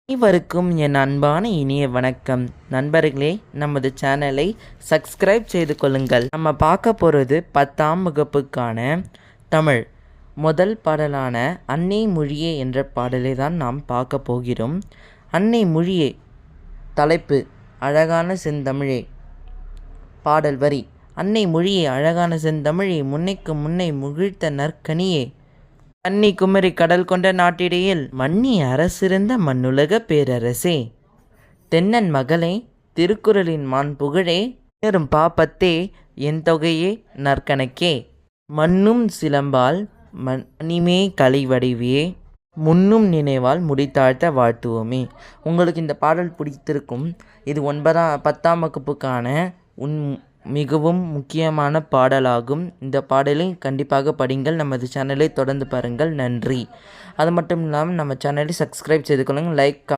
அனைவருக்கும் என் அன்பான இனிய வணக்கம். நண்பர்களே, நமது சேனலை சப்ஸ்கிரைப் செய்து கொள்ளுங்கள். நம்ம பார்க்க போகிறது 10ஆம் வகுப்புக்கான தமிழ் முதல் பாடலான அன்னை மொழியே என்ற பாடலை தான் நாம் பார்க்க போகிறோம். அன்னை மொழியே தலைப்பு அழகான செந்தமிழே. பாடல் வரி: அன்னை மொழியே அழகான செந்தமிழே, முன்னைக்கு முன்னை முகிழ்த்த நற்கனியே, கன்னி குமரி கடல் கொண்ட நாட்டிடையில் மன்னி அரசிருந்த மண்ணுலக பேரரசே, தென்னன் மகளே திருக்குறளின் மான் புகழே, பெரும் பாப்பத்தே என் தொகையே நற்கணக்கே, மண்ணும் சிலம்பால் மணிமே கலைவடிவே, முன்னும் நினைவால் முடித்தாழ்த்த வாழ்த்துவோமே. உங்களுக்கு இந்த பாடல் பிடித்திருக்கும். இது 10ஆம் வகுப்புக்கான மிகவும் முக்கியமான பாடலாகும். இந்த பாடலை கண்டிப்பாக படிங்கள். நமது சேனலை தொடர்ந்து பாருங்கள். நன்றி. அது மட்டும் இல்லாமல் நம்ம சேனலை சப்ஸ்கிரைப் செய்து கொள்ளுங்கள். லைக்